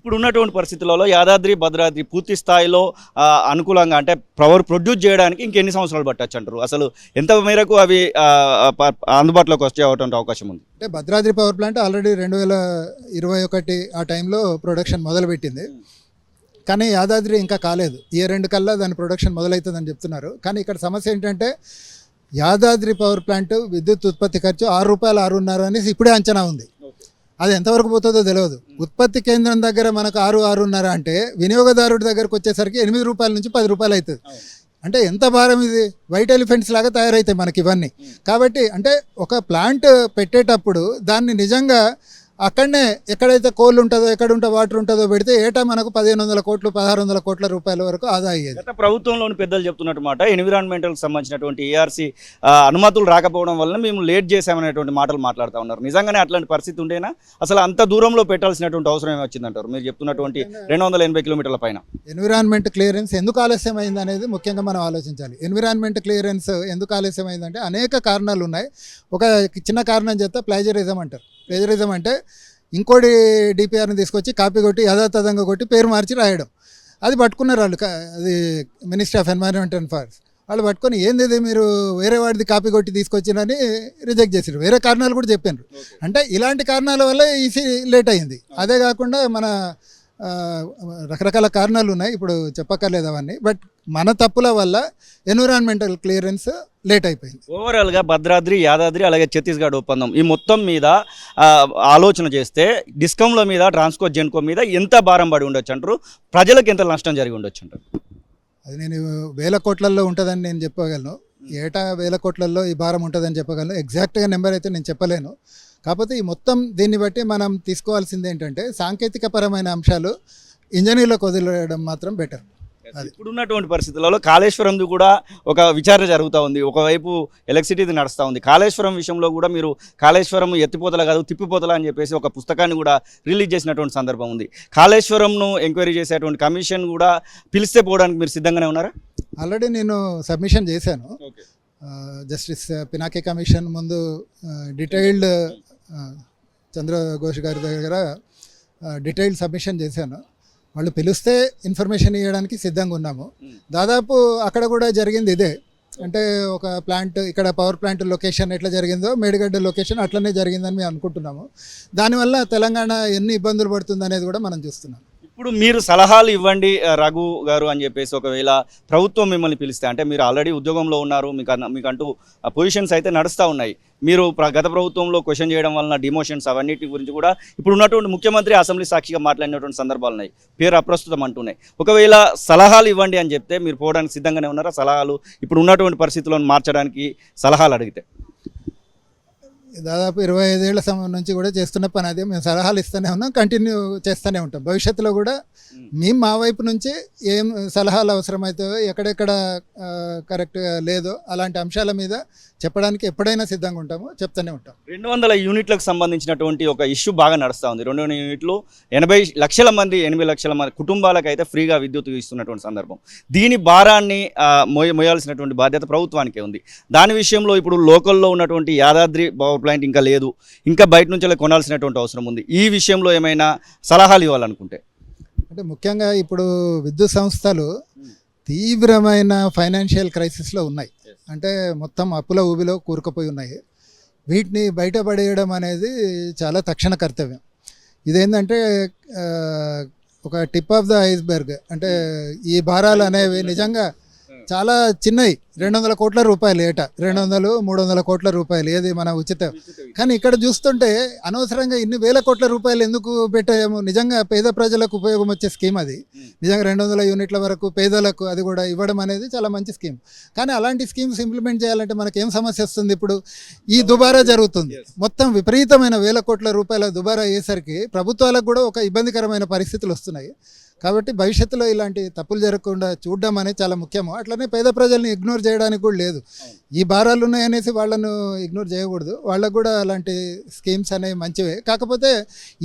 ఇప్పుడు ఉన్నటువంటి పరిస్థితులలో యాదాద్రి భద్రాద్రి పూర్తి స్థాయిలో అనుకూలంగా అంటే పవర్ ప్రొడ్యూస్ చేయడానికి ఇంకెన్ని సంవత్సరాలు పట్టచ్చు అంటారు? అసలు ఎంత మేరకు అవి అందుబాటులోకి వచ్చే అవకాశం ఉంది? అంటే భద్రాద్రి పవర్ ప్లాంట్ ఆల్రెడీ 2021 ఆ టైంలో ప్రొడక్షన్ మొదలుపెట్టింది. కానీ యాదాద్రి ఇంకా కాలేదు. ఈ 2 కల్లా దాని ప్రొడక్షన్ మొదలవుతుందని చెప్తున్నారు. కానీ ఇక్కడ సమస్య ఏంటంటే యాదాద్రి పవర్ ప్లాంట్ విద్యుత్ ఉత్పత్తి ఖర్చు ₹6 6.5 అనేసి ఇప్పుడే అంచనా ఉంది. అది ఎంతవరకు పోతుందో తెలియదు. ఉత్పత్తి కేంద్రం దగ్గర మనకు 6.5 అంటే వినియోగదారుడి దగ్గరకు వచ్చేసరికి ₹8 నుంచి ₹10 అవుతుంది. అంటే ఎంత భారం ఇది? వైట్ ఎలిఫెంట్స్ లాగా తయారవుతాయి మనకి ఇవన్నీ. కాబట్టి అంటే ఒక ప్లాంట్ పెట్టేటప్పుడు దాన్ని నిజంగా అక్కడనే ఎక్కడైతే కోల్ ఉంటుందో ఎక్కడ వాటర్ ఉంటుందో పెడితే ఏటా మనకు 1500 కోట్లు 1600 కోట్ల రూపాయల వరకు ఆదా అయ్యేది. గత ప్రభుత్వంలోని పెద్దలు చెప్తున్నట్టు మాట ఎన్విరాన్మెంటల్కి సంబంధించినటువంటి ఏఆర్సీ అనుమతులు రాకపోవడం వల్ల మేము లేట్ చేసామనేటువంటి మాటలు మాట్లాడుతూ ఉన్నారు. నిజంగానే అట్లాంటి పరిస్థితి ఉండేనా? అసలు అంత దూరంలో పెట్టాల్సినటువంటి అవసరం ఏమొచ్చిందంటారు మీరు చెప్తున్నటువంటి 280 కిలోమీటర్ల పైన? ఎన్విరాన్మెంట్ క్లియరెన్స్ ఎందుకు ఆలస్యమైంది అనేది ముఖ్యంగా మనం ఆలోచించాలి. ఎన్విరాన్మెంట్ క్లియరెన్స్ ఎందుకు ఆలస్యమైందంటే అనేక కారణాలు ఉన్నాయి. ఒక చిన్న కారణం చెప్తే ప్లాజరిజం అంటారు. ప్లేజరిజం అంటే ఇంకోటి డిపిఆర్ని తీసుకొచ్చి కాపీ కొట్టి యథాతథంగా కొట్టి పేరు మార్చి రాయడం. అది పట్టుకున్నారు వాళ్ళు. అది ministry of environment and forest వాళ్ళు పట్టుకొని ఏంది మీరు వేరే వాడిది కాపీ కొట్టి తీసుకొచ్చినని రిజెక్ట్ చేసారు. వేరే కారణాలు కూడా చెప్పారు. అంటే ఇలాంటి కారణాల వల్ల ఈసీ లేట్ అయింది. అదే కాకుండా మన రకరకాల కారణాలు ఉన్నాయి, ఇప్పుడు చెప్పక్కర్లేదు అవన్నీ. బట్ మన తప్పుల వల్ల ఎన్విరాన్మెంటల్ క్లియరెన్స్ లేట్ అయిపోయింది. ఓవరాల్గా భద్రాద్రి యాదాద్రి అలాగే ఛత్తీస్గఢ్ ఒప్పందం ఈ మొత్తం మీద ఆలోచన చేస్తే డిస్కంల మీద ట్రాన్స్కో జెన్కో మీద ఎంత భారం పడి ఉండొచ్చు అంటారు? ప్రజలకు ఎంత నష్టం జరిగి ఉండొచ్చు అంటారు? అది నేను 1000 కోట్లలో ఉంటుందని నేను చెప్పగలను. ఏటా 1000 కోట్లలో ఈ భారం ఉంటుందని చెప్పగలను. ఎగ్జాక్ట్గా నెంబర్ అయితే నేను చెప్పలేను. కాకపోతే ఈ మొత్తం దీన్ని బట్టి మనం తీసుకోవాల్సింది ఏంటంటే సాంకేతిక పరమైన అంశాలు ఇంజనీర్లకు వదిలేయడం మాత్రం బెటర్. ఇప్పుడు ఉన్నటువంటి పరిస్థితులలో కాళేశ్వరంది కూడా ఒక విచారణ జరుగుతూ ఉంది. ఒకవైపు ఎలక్ట్రిసిటీది నడుస్తూ ఉంది. కాళేశ్వరం విషయంలో కూడా మీరు కాళేశ్వరం ఎత్తిపోతల కాదు తిప్పిపోతల అని చెప్పేసి ఒక పుస్తకాన్ని కూడా రిలీజ్ చేసినటువంటి సందర్భం ఉంది. కాళేశ్వరంను ఎంక్వైరీ చేసేటువంటి కమిషన్ కూడా పిలిస్తే పోవడానికి మీరు సిద్ధంగానే ఉన్నారా? ఆల్రెడీ నేను సబ్మిషన్ చేశాను. జస్టిస్ పినాకే కమిషన్ ముందు డీటెయిల్డ్ చంద్రఘోష్ గారి దగ్గర డీటెయిల్డ్ సబ్మిషన్ చేశాను. వాళ్ళు పిలిస్తే ఇన్ఫర్మేషన్ ఇవ్వడానికి సిద్ధంగా ఉన్నాము. దాదాపు అక్కడ కూడా జరిగింది ఇదే. అంటే ఒక ప్లాంట్ ఇక్కడ పవర్ ప్లాంట్ లొకేషన్ ఎట్లా జరిగిందో మేడిగడ్డ లొకేషన్ అట్లనే జరిగిందని మేము అనుకుంటున్నాము. దానివల్ల తెలంగాణ ఎన్ని ఇబ్బందులు పడుతుంది అనేది కూడా మనం చూస్తున్నాం. ఇప్పుడు మీరు సలహాలు ఇవ్వండి రఘు గారు అని చెప్పేసి ఒకవేళ ప్రభుత్వం మిమ్మల్ని పిలిస్తే, అంటే మీరు ఆల్రెడీ ఉద్యోగంలో ఉన్నారు, మీకంటూ పొజిషన్స్ అయితే నడుస్తూ ఉన్నాయి. మీరు గత ప్రభుత్వంలో క్వశ్చన్ చేయడం వలన డిమోషన్స్ అవన్నిటి గురించి కూడా ఇప్పుడు ఉన్నటువంటి ముఖ్యమంత్రి అసెంబ్లీ సాక్షిగా మాట్లాడినటువంటి సందర్భాలు ఉన్నాయి. పేరు అప్రస్తుతం అంటున్నాయి. ఒకవేళ సలహాలు ఇవ్వండి అని చెప్తే మీరు పోవడానికి సిద్ధంగానే ఉన్నారా? సలహాలు ఇప్పుడు ఉన్నటువంటి పరిస్థితులను మార్చడానికి సలహాలు అడిగితే దాదాపు 25 ఏళ్ల సమయం నుంచి కూడా చేస్తున్న పని అదే. మేము సలహాలు ఇస్తూనే ఉన్నాం, కంటిన్యూ చేస్తూనే ఉంటాం. భవిష్యత్తులో కూడా మేము మా వైపు నుంచి ఏం సలహాలు అవసరమవుతాయో ఎక్కడెక్కడ కరెక్ట్గా లేదో అలాంటి అంశాల మీద చెప్పడానికి ఎప్పుడైనా సిద్ధంగా ఉంటాము, చెప్తూనే ఉంటాం. 200 యూనిట్లకు సంబంధించినటువంటి ఒక ఇష్యూ బాగా నడుస్తూ ఉంది. 200 యూనిట్లు 80 లక్షల మంది కుటుంబాలకు అయితే ఫ్రీగా విద్యుత్ ఇస్తున్నటువంటి సందర్భం. దీని భారాన్ని మోయాల్సినటువంటి బాధ్యత ప్రభుత్వానికే ఉంది. దాని విషయంలో ఇప్పుడు లోకల్లో ఉన్నటువంటి యాదాద్రి పవర్ ప్లాంట్ ఇంకా లేదు, ఇంకా బయట నుంచి కొనాల్సినటువంటి అవసరం ఉంది. ఈ విషయంలో ఏమైనా సలహాలు ఇవ్వాలనుకుంటే? అంటే ముఖ్యంగా ఇప్పుడు విద్యుత్ సంస్థలు తీవ్రమైన ఫైనాన్షియల్ క్రైసిస్లో ఉన్నాయి. అంటే మొత్తం అప్పుల ఊబిలో కూరుకుపోయి ఉన్నాయి. వీటిని బయటపడేయడం అనేది చాలా తక్షణ కర్తవ్యం. ఇదేంటంటే ఒక టిప్ ఆఫ్ ద ఐస్బర్గ్. అంటే ఈ భారాలు అనేవి నిజంగా చాలా చిన్నవి. 200 కోట్ల రూపాయలు ఏటా, 200-300 కోట్ల రూపాయలు ఏది మన ఉచితం. కానీ ఇక్కడ చూస్తుంటే అనవసరంగా ఇన్ని 1000 కోట్ల రూపాయలు ఎందుకు పెట్టాము? నిజంగా పేద ప్రజలకు ఉపయోగం వచ్చే స్కీమ్ అది. నిజంగా 200 యూనిట్ల వరకు పేదలకు అది కూడా ఇవ్వడం అనేది చాలా మంచి స్కీమ్. కానీ అలాంటి స్కీమ్స్ ఇంప్లిమెంట్ చేయాలంటే మనకి ఏం సమస్య వస్తుంది? ఇప్పుడు ఈ దుబారా జరుగుతుంది. మొత్తం విపరీతమైన 1000 కోట్ల రూపాయల దుబారా అయ్యేసరికి ప్రభుత్వాలకు కూడా ఒక ఇబ్బందికరమైన పరిస్థితులు వస్తున్నాయి. కాబట్టి భవిష్యత్తులో ఇలాంటి తప్పులు జరగకుండా చూడడం అనేది చాలా ముఖ్యము. అట్లనే పేద ప్రజల్ని ఇగ్నోర్ చేయడానికి కూడా లేదు. ఈ భారాలు ఉన్నాయనేసి వాళ్ళను ఇగ్నోర్ చేయకూడదు. వాళ్ళకు కూడా అలాంటి స్కీమ్స్ అనేవి మంచివే. కాకపోతే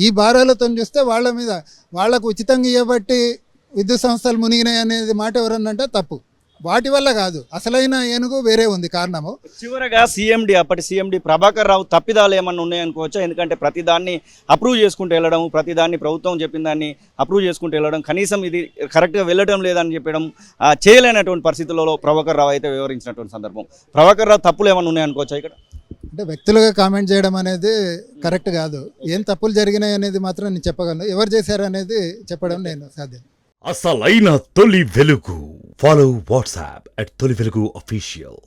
ఈ భారాలతో చూస్తే వాళ్ళ మీద వాళ్ళకు ఉచితంగా ఇవ్వబట్టి విద్యుత్ సంస్థలు మునిగినాయి అనేది మాట ఎవరన్నంటే తప్పు. వాటి వల్ల కాదు, అసలైన ఏనుగు వేరే ఉంది కారణము. చివరగా సీఎండి అప్పటి సీఎండి ప్రభాకర్ రావు తప్పిదాలు ఏమన్నా ఉన్నాయనుకోవచ్చా? ఎందుకంటే ప్రతిదాన్ని అప్రూవ్ చేసుకుంటూ వెళ్ళడం, ప్రతిదాన్ని ప్రభుత్వం చెప్పిన దాన్ని అప్రూవ్ చేసుకుంటూ వెళ్ళడం, కనీసం ఇది కరెక్ట్గా వెళ్ళడం లేదని చెప్పడం, చేయలేనటువంటి పరిస్థితులలో ప్రభాకర్ రావు అయితే వివరించినటువంటి సందర్భం. ప్రభాకర్ రావు తప్పులు ఏమన్నా ఉన్నాయనుకోవచ్చా ఇక్కడ? అంటే వ్యక్తులుగా కామెంట్ చేయడం అనేది కరెక్ట్ కాదు. ఏం తప్పులు జరిగినాయి అనేది మాత్రం నేను చెప్పగలను, ఎవరు చేశారు అనేది చెప్పడం నేను సాధ్యం. అసలైన తొలి వెలుగు. ఫాలో వాట్సాప్ @తొలి వెలుగు అఫీషియల్.